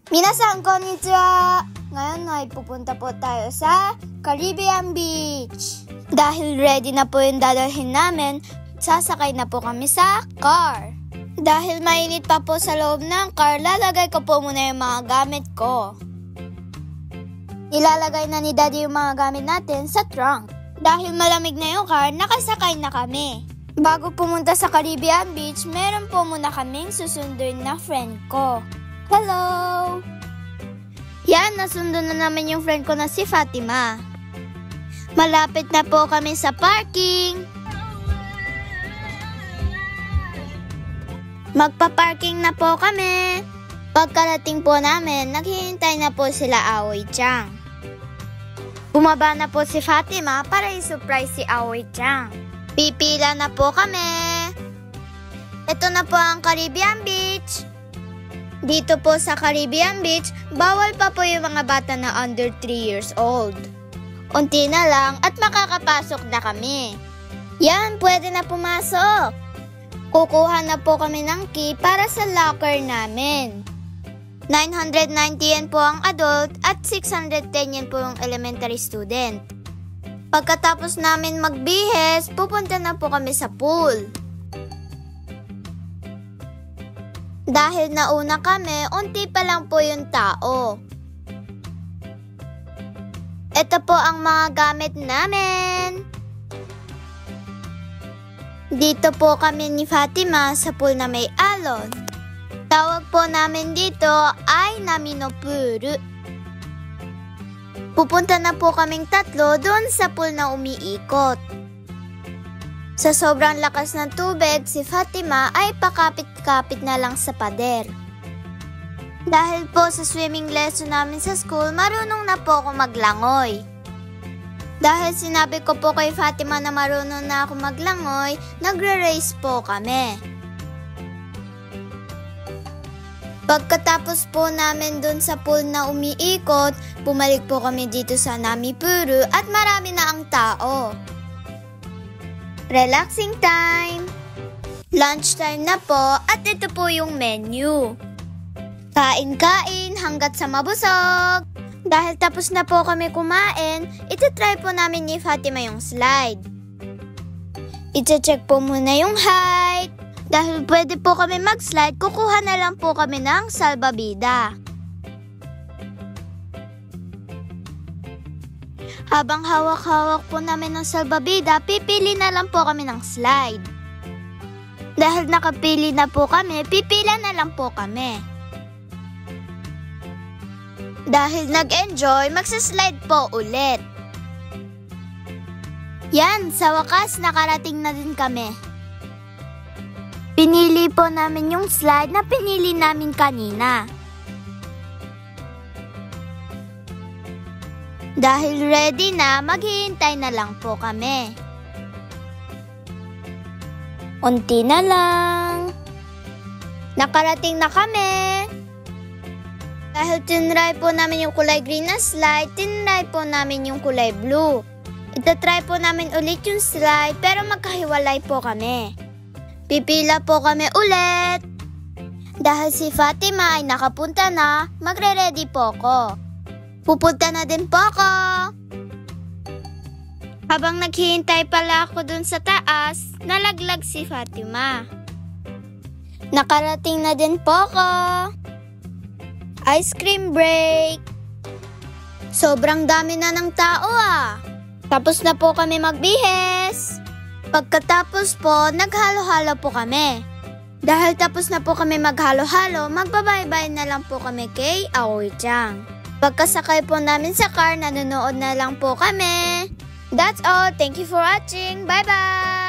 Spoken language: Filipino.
Minasan, konnichiwa! Ngayon ay pupunta po tayo sa Caribbean Beach. Dahil ready na po yung dadalhin namin, sasakay na po kami sa car. Dahil mainit pa po sa loob ng car, lalagay ko po muna yung mga gamit ko. Ilalagay na ni Daddy yung mga gamit natin sa trunk. Dahil malamig na yung car, nakasakay na kami. Bago pumunta sa Caribbean Beach, meron po muna kaming susunduin na friend ko. Hello! Yan, nasundo na namin yung friend ko na si Fatima. Malapit na po kami sa parking. Magpa-parking na po kami. Pagkarating po namin, naghihintay na po sila Aoi-chan. Bumaba na po si Fatima para i-surprise si Aoi-chan. Pipila na po kami. Ito na po ang Caribbean Beach. Dito po sa Caribbean Beach, bawal pa po yung mga bata na under 3 years old. Unti na lang at makakapasok na kami. Yan, pwede na pumasok. Kukuha na po kami ng key para sa locker namin. 990 yen po ang adult at 610 yen po yung elementary student. Pagkatapos namin magbihis, pupunta na po kami sa pool. Dahil nauna kami, unti pa lang po yung tao. Ito po ang mga gamit namin. Dito po kami ni Fatima sa pool na may alon. Tawag po namin dito ay Nami no Pool. Pupunta na po kaming tatlo doon sa pool na umiikot. Sa sobrang lakas ng tubig, si Fatima ay pakapit-kapit na lang sa pader. Dahil po sa swimming lesson namin sa school, marunong na po ako maglangoy. Dahil sinabi ko po kay Fatima na marunong na ako maglangoy, nagre-race po kami. Pagkatapos po namin dun sa pool na umiikot, bumalik po kami dito sa Nami Puru at marami na ang tao. Relaxing time! Lunch time na po at ito po yung menu. Kain-kain hanggat sa mabusog. Dahil tapos na po kami kumain, iti-try po namin ni Fatima yung slide. Iti-check po muna yung height. Dahil pwede po kami mag-slide, kukuha na lang po kami ng salbabida. Habang hawak-hawak po namin ng salbabida, pipili na lang po kami ng slide. Dahil nakapili na po kami, pipila na lang po kami. Dahil nag-enjoy, magsaslide po ulit. Yan, sa wakas nakarating na din kami. Pinili po namin yung slide na pinili namin kanina. Dahil ready na, maghihintay na lang po kami. Unti na lang. Nakarating na kami. Dahil tinry po namin yung kulay green na slide, tinry po namin yung kulay blue. Itatry po namin ulit yung slide pero magkahiwalay po kami. Pipila po kami ulit. Dahil si Fatima ay nakapunta na, magre-ready po ko. Pupunta na din po ako. Habang naghihintay pala ako dun sa taas, nalaglag si Fatima. Nakarating na din po ako. Ice cream break. Sobrang dami na ng tao ah. Tapos na po kami magbihis. Pagkatapos po, naghalo-halo po kami. Dahil tapos na po kami maghalo-halo, magbabaybay na lang po kami kay Aoi-chan. Pagkasakay po namin sa car, nanonood na lang po kami. That's all. Thank you for watching. Bye-bye!